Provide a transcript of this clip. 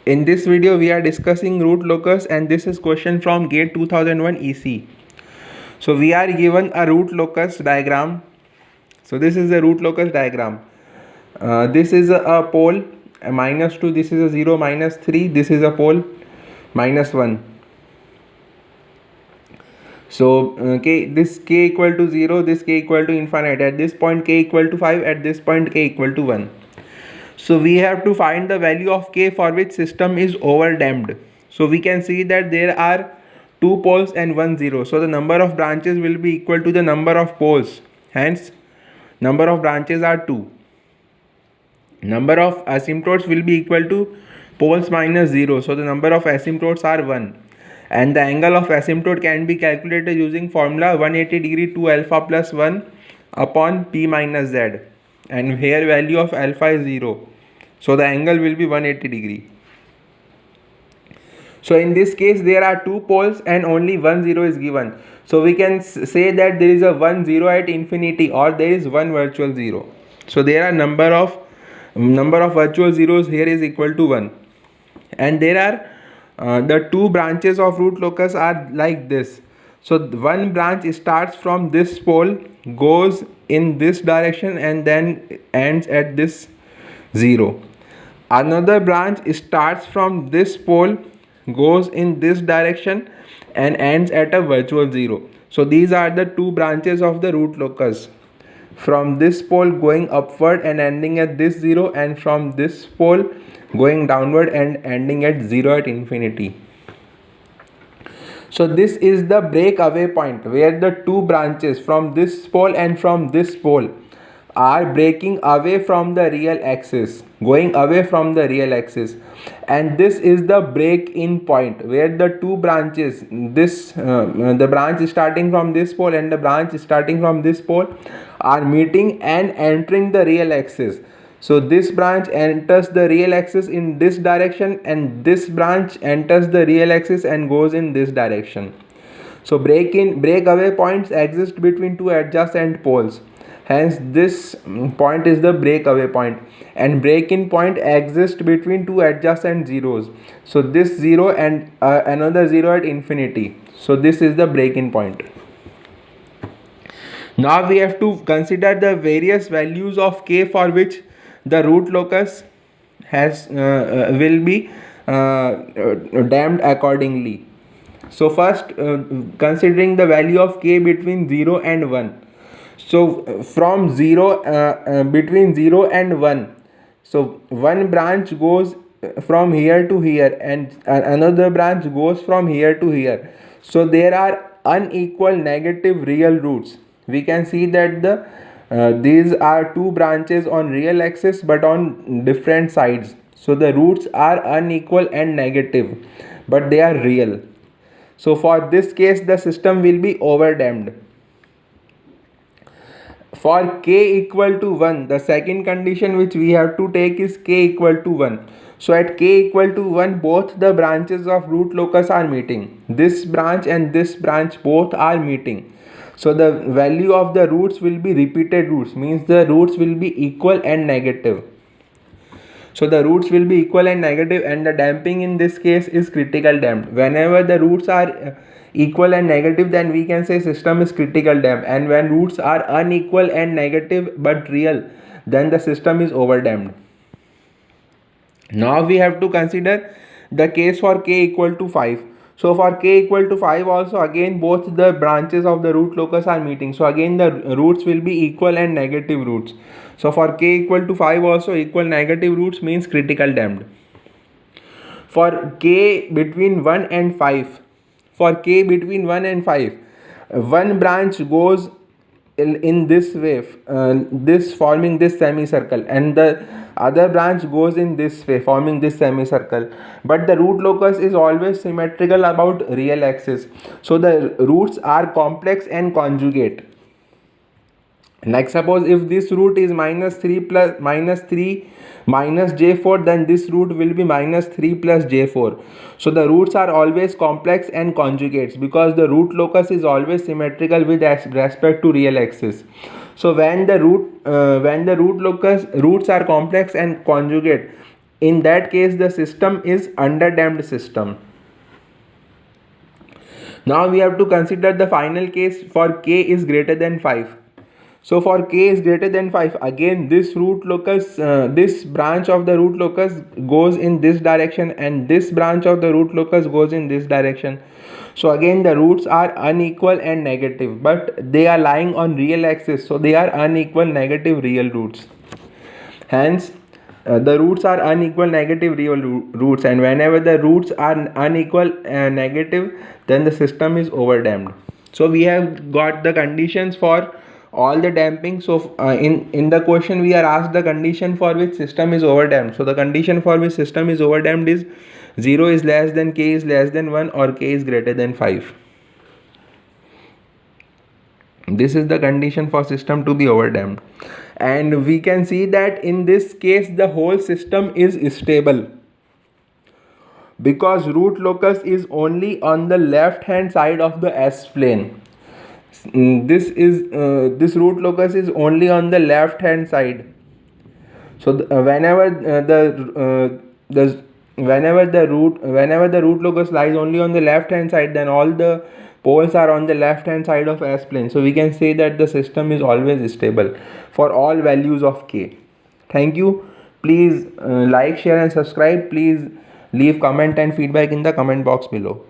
In this video we are discussing root locus, and this is question from GATE 2001 EC. So we are given a root locus diagram. So this is the root locus diagram. This is a pole -2, this is a 0, -3, this is a pole -1. So this k equal to 0, this k equal to infinite. At this point k equal to 5, at this point k equal to 1. So we have to find the value of k for which system is overdamped. So we can see that there are 2 poles and 1 0. So the number of branches will be equal to the number of poles. Hence, number of branches are 2. Number of asymptotes will be equal to poles minus 0. So the number of asymptotes are 1. And the angle of asymptote can be calculated using formula 180 degree 2 alpha plus 1 upon p minus z. And here value of alpha is 0. So the angle will be 180 degree. So in this case there are 2 poles and only 1 0 is given. So we can say that there is a 1 0 at infinity, or there is one virtual 0. So there are number of virtual zeros here is equal to 1. And there are the 2 branches of root locus are like this. So one branch starts from this pole, goes in this direction, and then ends at this 0. Another branch starts from this pole, goes in this direction, and ends at a virtual 0. So these are the 2 branches of the root locus. From this pole going upward and ending at this 0, and from this pole going downward and ending at 0 at infinity. So this is the breakaway point where the 2 branches from this pole and from this pole are breaking away from the real axis, going away from the real axis. And this is the break-in point where the 2 branches, the branch starting from this pole and the branch starting from this pole, are meeting and entering the real axis. So this branch enters the real axis in this direction, and this branch enters the real axis and goes in this direction. So breakaway points exist between 2 adjacent poles. Hence this point is the breakaway point, and break-in point exists between 2 adjacent zeros. So this 0 and another 0 at infinity. So this is the break-in point. Now we have to consider the various values of k for which the root locus will be damped accordingly. So first, considering the value of k between 0 and 1. So from 0 between 0 and 1, so one branch goes from here to here, and another branch goes from here to here. So there are unequal negative real roots. We can see that these are 2 branches on real axis but on different sides. So the roots are unequal and negative, but they are real. So for this case the system will be overdamped. For k equal to 1, the second condition which we have to take is k equal to 1. So at k equal to 1, both the branches of root locus are meeting. This branch and this branch both are meeting. So the value of the roots will be repeated roots, means the roots will be equal and negative. So the roots will be equal and negative, and the damping in this case is critical damped. Whenever the roots are equal and negative, then we can say system is critical damped, and when roots are unequal and negative but real, then the system is overdamped. Now we have to consider the case for k equal to 5. So for k equal to 5 also, again both the branches of the root locus are meeting. So again the roots will be equal and negative roots. So for k equal to 5 also, equal negative roots means critical damped. For k between 1 and 5, for k between 1 and 5, one branch goes in this way, this forming this semicircle, and the other branch goes in this way forming this semicircle, but the root locus is always symmetrical about real axis. So the roots are complex and conjugate. Like suppose if this root is -3 minus j4, then this root will be -3 plus j4. So the roots are always complex and conjugates, because the root locus is always symmetrical with respect to real axis. So when the roots are complex and conjugate, in that case the system is underdamped system. Now we have to consider the final case for k is greater than 5. So for k is greater than 5, again this root locus, this branch of the root locus goes in this direction and this branch of the root locus goes in this direction. So again the roots are unequal and negative, but they are lying on real axis, so they are unequal negative real roots. Hence the roots are unequal negative real roots, and whenever the roots are unequal negative, then the system is overdamped. So we have got the conditions for all the damping. So in the question we are asked the condition for which system is overdamped. So the condition for which system is overdamped is 0 is less than k is less than 1 or k is greater than 5. This is the condition for system to be overdamped, and we can see that in this case the whole system is stable because root locus is only on the left hand side of the S plane. This root locus is only on the left hand side. So whenever the root locus lies only on the left hand side, then all the poles are on the left hand side of S plane. So we can say that the system is always stable for all values of k. Thank you. Please like, share and subscribe. Please leave comment and feedback in the comment box below.